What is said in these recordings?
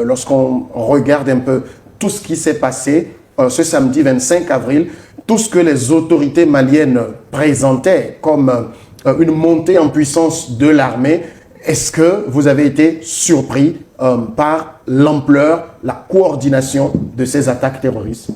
lorsqu'on regarde un peu tout ce qui s'est passé ce samedi 25 avril, tout ce que les autorités maliennes présentaient comme une montée en puissance de l'armée, est-ce que vous avez été surpris par l'ampleur, la coordination de ces attaques terroristes?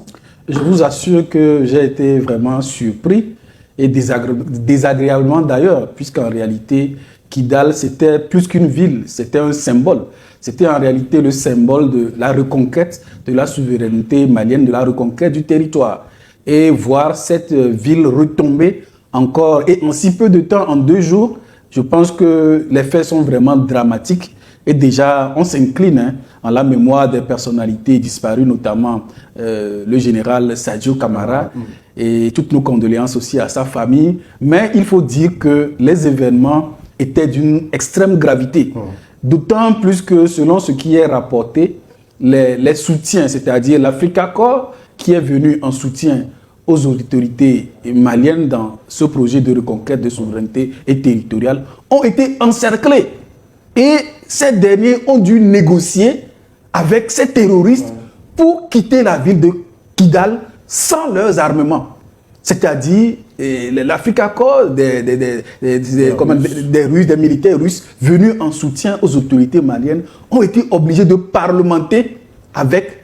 Je vous assure que j'ai été vraiment surpris et désagréablement d'ailleurs, puisqu'en réalité, Kidal, c'était plus qu'une ville, c'était un symbole. C'était en réalité le symbole de la reconquête de la souveraineté malienne, de la reconquête du territoire. Et voir cette ville retomber encore, et en si peu de temps, en 2 jours, je pense que les faits sont vraiment dramatiques. Et déjà, on s'incline en la mémoire des personnalités disparues, notamment le général Sadio Camara, et toutes nos condoléances aussi à sa famille. Mais il faut dire que les événements étaient d'une extrême gravité. D'autant plus que, selon ce qui est rapporté, les soutiens, c'est-à-dire l'Africa Corps, qui est venu en soutien aux autorités maliennes dans ce projet de reconquête de souveraineté et territoriale, ont été encerclés. Et ces derniers ont dû négocier avec ces terroristes pour quitter la ville de Kidal sans leurs armements. C'est-à-dire l'Africa Corps des Russes, des militaires russes venus en soutien aux autorités maliennes ont été obligés de parlementer avec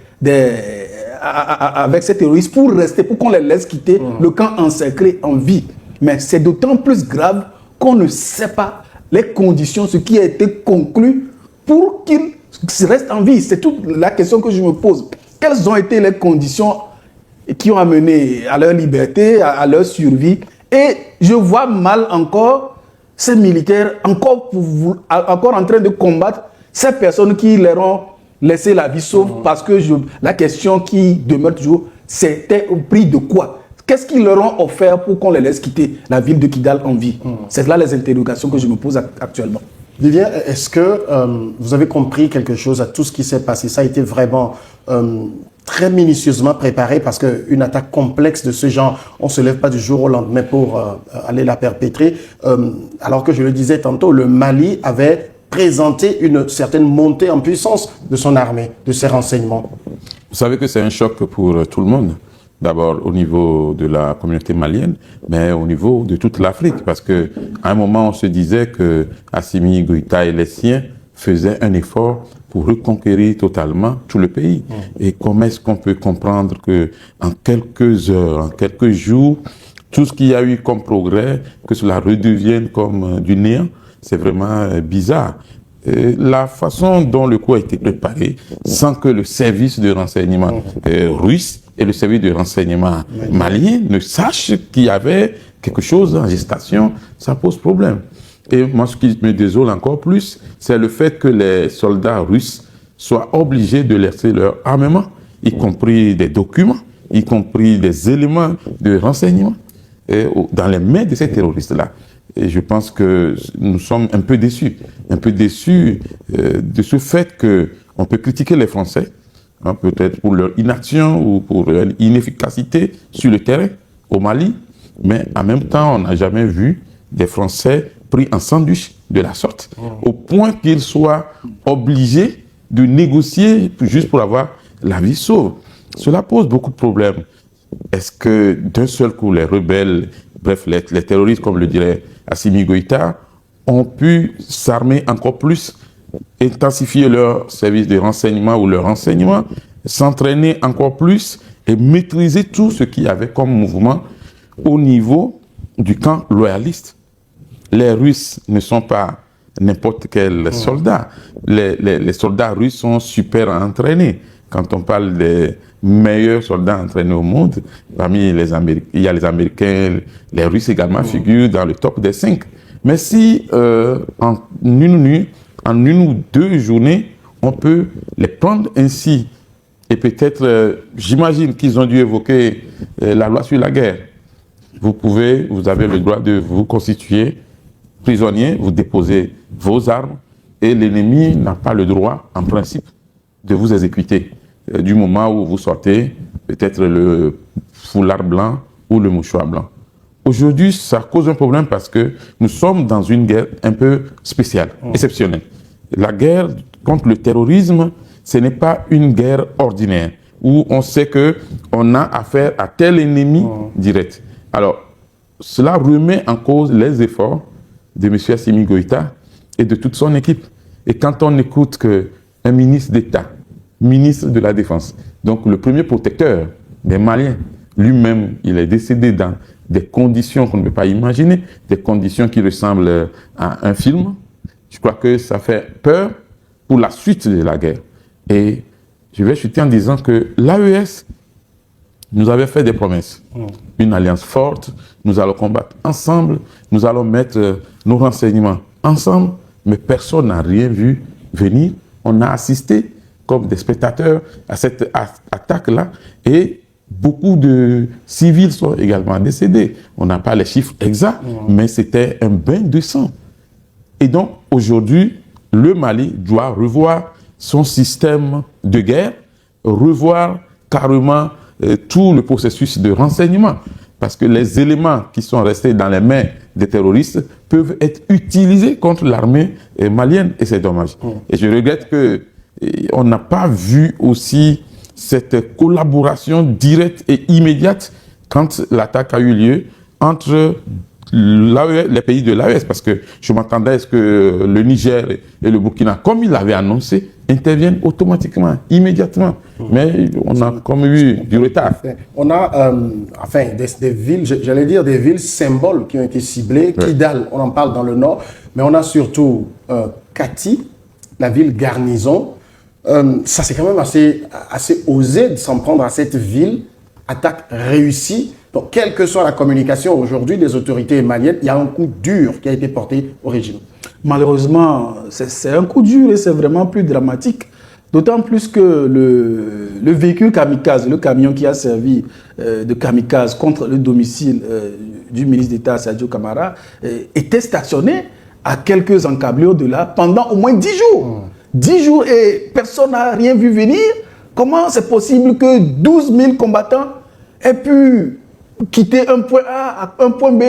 ces terroristes pour rester, pour qu'on les laisse quitter le camp encerclé en vie. Mais c'est d'autant plus grave qu'on ne sait pas les conditions, ce qui a été conclu pour qu'ils restent en vie. C'est toute la question que je me pose. Quelles ont été les conditions qui ont amené à leur liberté, à leur survie? Et je vois mal encore ces militaires encore en train de combattre ces personnes qui leur ont laissé la vie sauve, parce que la question qui demeure toujours, c'était au prix de quoi? Qu'est-ce qu'ils leur ont offert pour qu'on les laisse quitter la ville de Kidal en vie? C'est là les interrogations que je me pose actuellement. Vivien, est-ce que vous avez compris quelque chose à tout ce qui s'est passé? Ça a été vraiment très minutieusement préparé, parce qu'une attaque complexe de ce genre, on ne se lève pas du jour au lendemain pour aller la perpétrer. Alors que je le disais tantôt, le Mali avait présenté une certaine montée en puissance de son armée, de ses renseignements. Vous savez que c'est un choc pour tout le monde. D'abord au niveau de la communauté malienne, mais au niveau de toute l'Afrique, parce qu'à un moment on se disait que Assimi Goïta et les siens faisaient un effort pour reconquérir totalement tout le pays. Et comment est-ce qu'on peut comprendre que en quelques heures, en quelques jours, tout ce qu'il y a eu comme progrès, que cela redevienne comme du néant? C'est vraiment bizarre. Et la façon dont le coup a été préparé, sans que le service de renseignement russe et le service de renseignement malien ne sachent qu'il y avait quelque chose en gestation, ça pose problème. Et moi, ce qui me désole encore plus, c'est le fait que les soldats russes soient obligés de laisser leur armement, y compris des documents, y compris des éléments de renseignement, dans les mains de ces terroristes-là. Et je pense que nous sommes un peu déçus de ce fait qu'on peut critiquer les Français, peut-être pour leur inaction ou pour leur inefficacité sur le terrain au Mali, mais en même temps, on n'a jamais vu des Français pris en sandwich de la sorte, au point qu'ils soient obligés de négocier juste pour avoir la vie sauve. Cela pose beaucoup de problèmes. Est-ce que d'un seul coup, les rebelles, bref, les terroristes, comme le dirait Assimi Goïta, ont pu s'armer encore plus, intensifier leur service de renseignement ou leur renseignement, s'entraîner encore plus et maîtriser tout ce qu'il y avait comme mouvement au niveau du camp loyaliste? Les Russes ne sont pas n'importe quel soldat. Les soldats russes sont super entraînés. Quand on parle des meilleurs soldats entraînés au monde, parmi les Américains, il y a les Américains, les Russes également figurent dans le top des 5. Mais si en une ou deux journées, on peut les prendre ainsi, et peut-être, j'imagine qu'ils ont dû évoquer la loi sur la guerre. Vous avez le droit de vous constituer prisonnier, vous déposez vos armes, et l'ennemi n'a pas le droit, en principe, de vous exécuter. Du moment où vous sortez, peut-être le foulard blanc ou le mouchoir blanc. Aujourd'hui, ça cause un problème parce que nous sommes dans une guerre un peu spéciale, exceptionnelle. La guerre contre le terrorisme, ce n'est pas une guerre ordinaire où on sait qu'on a affaire à tel ennemi direct. Alors, cela remet en cause les efforts de M. Assimi Goïta et de toute son équipe. Et quand on écoute qu'un ministre d'État, ministre de la Défense, donc le premier protecteur des Maliens, lui-même, il est décédé dans des conditions qu'on ne peut pas imaginer, des conditions qui ressemblent à un film. Je crois que ça fait peur pour la suite de la guerre. Et je vais chuter en disant que l'AES nous avait fait des promesses. Une alliance forte, nous allons combattre ensemble, nous allons mettre nos renseignements ensemble, mais personne n'a rien vu venir. On a assisté comme des spectateurs à cette attaque-là et beaucoup de civils sont également décédés. On n'a pas les chiffres exacts, mais c'était un bain de sang. Et donc, aujourd'hui, le Mali doit revoir son système de guerre, revoir carrément tout le processus de renseignement. Parce que les éléments qui sont restés dans les mains des terroristes peuvent être utilisés contre l'armée malienne, et c'est dommage. Et je regrette qu'on n'a pas vu aussi cette collaboration directe et immédiate quand l'attaque a eu lieu entre les pays de l'AES, parce que je m'attendais à ce que le Niger et le Burkina, comme il l'avait annoncé, interviennent automatiquement, immédiatement. Mais on a comme eu du retard. On a des villes, j'allais dire des villes symboles qui ont été ciblées. Ouais. Kidal, on en parle dans le nord, mais on a surtout Kati, la ville garnison. Ça, c'est quand même assez osé de s'en prendre à cette ville. Attaque réussie. Donc, quelle que soit la communication aujourd'hui des autorités maliennes, il y a un coup dur qui a été porté au régime. Malheureusement, c'est un coup dur et c'est vraiment plus dramatique. D'autant plus que le véhicule kamikaze, le camion qui a servi de kamikaze contre le domicile du ministre d'État Sadio Camara, était stationné à quelques encablures de là pendant au moins 10 jours. 10 jours et personne n'a rien vu venir. Comment c'est possible que 12 000 combattants aient pu quitter un point A à un point B,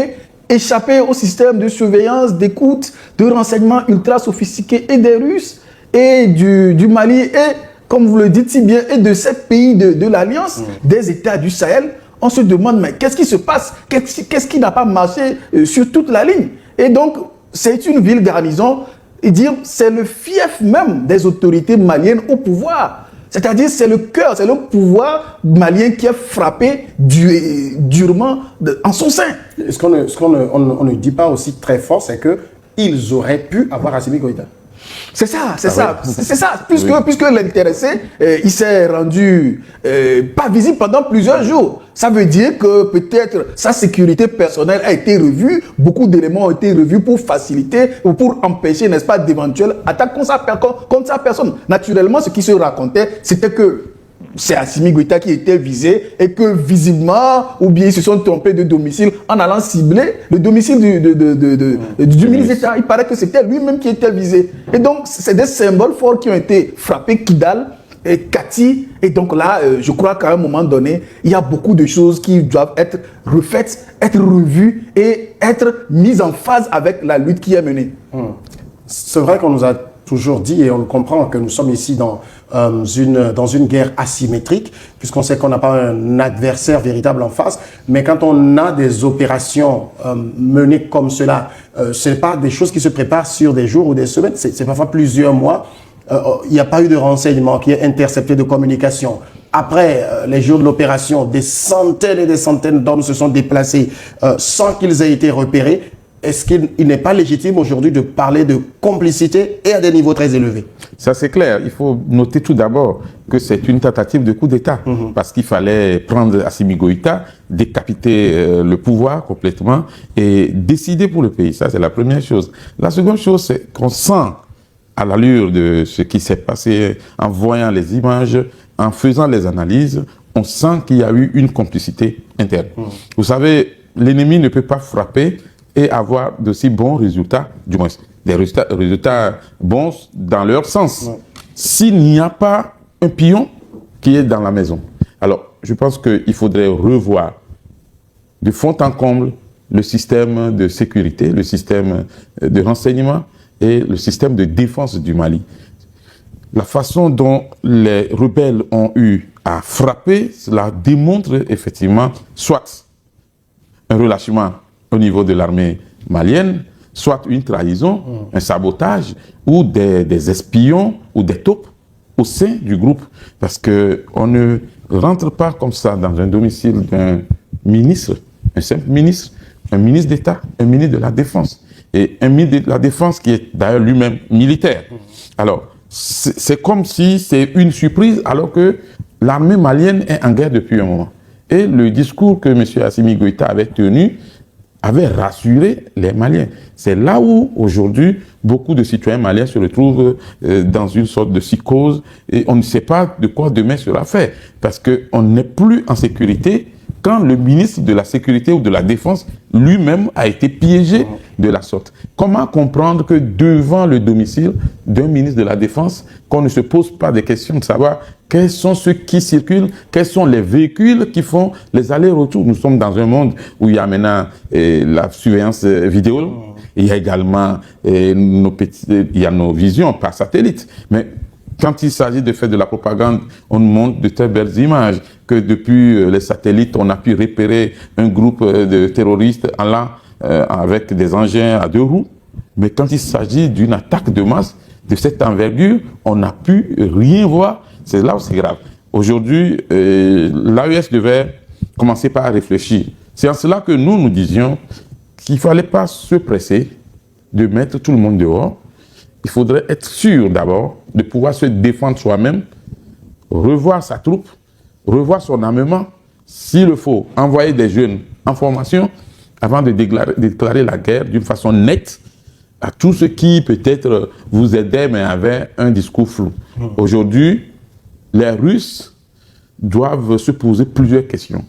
échapper au système de surveillance, d'écoute, de renseignements ultra sophistiqués et des Russes et du Mali et, comme vous le dites si bien, et de 7 pays de l'Alliance, des États du Sahel? On se demande, mais qu'est-ce qui se passe? Qu'est-ce qui n'a pas marché sur toute la ligne? Et donc, c'est une ville garnison, et dire c'est le fief même des autorités maliennes au pouvoir. C'est-à-dire, c'est le cœur, c'est le pouvoir malien qui est frappé durement en son sein. Ce qu'on ne dit pas aussi très fort, c'est qu'ils auraient pu avoir Assimi Goïta. C'est ça. Puisque l'intéressé, il s'est rendu pas visible pendant plusieurs jours. Ça veut dire que peut-être sa sécurité personnelle a été revue, beaucoup d'éléments ont été revus pour faciliter ou pour empêcher, n'est-ce pas, d'éventuelles attaques contre sa personne. Naturellement, ce qui se racontait, c'était que c'est Assimi Goïta qui était visé et que visiblement, ou bien ils se sont trompés de domicile en allant cibler le domicile du ministre d'État. Il paraît que c'était lui-même qui était visé. Et donc, c'est des symboles forts qui ont été frappés, Kidal et Kati. Et donc là, je crois qu'à un moment donné, il y a beaucoup de choses qui doivent être refaites, être revues et être mises en phase avec la lutte qui est menée. C'est vrai qu'on nous a toujours dit, et on le comprend, que nous sommes ici dans une guerre asymétrique, puisqu'on sait qu'on n'a pas un adversaire véritable en face. Mais quand on a des opérations menées comme cela, ce n'est pas des choses qui se préparent sur des jours ou des semaines, c'est parfois plusieurs mois. Il n'y a pas eu de renseignement qui est intercepté de communication. Après les jours de l'opération, des centaines et des centaines d'hommes se sont déplacés sans qu'ils aient été repérés. Est-ce qu'il n'est pas légitime aujourd'hui de parler de complicité et à des niveaux très élevés? Ça, c'est clair. Il faut noter tout d'abord que c'est une tentative de coup d'État. Parce qu'il fallait prendre Assimi Goïta, décapiter le pouvoir complètement et décider pour le pays. Ça, c'est la première chose. La seconde chose, c'est qu'on sent à l'allure de ce qui s'est passé en voyant les images, en faisant les analyses, on sent qu'il y a eu une complicité interne. Vous savez, l'ennemi ne peut pas frapper et avoir de si bons résultats, du moins des résultats bons dans leur sens, s'il n'y a pas un pion qui est dans la maison. Alors, je pense qu'il faudrait revoir de fond en comble le système de sécurité, le système de renseignement et le système de défense du Mali. la façon dont les rebelles ont eu à frapper, cela démontre effectivement soit un relâchement au niveau de l'armée malienne, soit une trahison, un sabotage, ou des espions ou des taupes au sein du groupe. Parce qu'on ne rentre pas comme ça dans un domicile d'un ministre, un simple ministre, un ministre d'État, un ministre de la Défense. Et un ministre de la Défense qui est d'ailleurs lui-même militaire. Alors, c'est comme si c'est une surprise alors que l'armée malienne est en guerre depuis un moment. Et le discours que M. Assimi Goïta avait tenu avait rassuré les Maliens. C'est là où, aujourd'hui, beaucoup de citoyens maliens se retrouvent dans une sorte de psychose et on ne sait pas de quoi demain sera fait. Parce qu'on n'est plus en sécurité quand le ministre de la Sécurité ou de la Défense lui-même a été piégé de la sorte. Comment comprendre que devant le domicile d'un ministre de la Défense, qu'on ne se pose pas des questions de savoir quels sont ceux qui circulent, quels sont les véhicules qui font les allers-retours. Nous sommes dans un monde où il y a maintenant la surveillance vidéo, il y a également nos visions par satellite. Mais quand il s'agit de faire de la propagande, on nous montre de très belles images, que depuis les satellites, on a pu repérer un groupe de terroristes allant avec des engins à 2 roues. Mais quand il s'agit d'une attaque de masse de cette envergure, on n'a pu rien voir. C'est là où c'est grave. Aujourd'hui, l'AES devait commencer par réfléchir. C'est en cela que nous disions qu'il ne fallait pas se presser de mettre tout le monde dehors. Il faudrait être sûr d'abord de pouvoir se défendre soi-même, revoir sa troupe, revoir son armement, s'il le faut, envoyer des jeunes en formation avant de déclarer la guerre d'une façon nette à tous ceux qui peut-être vous aidaient mais avaient un discours flou. Aujourd'hui, les Russes doivent se poser plusieurs questions.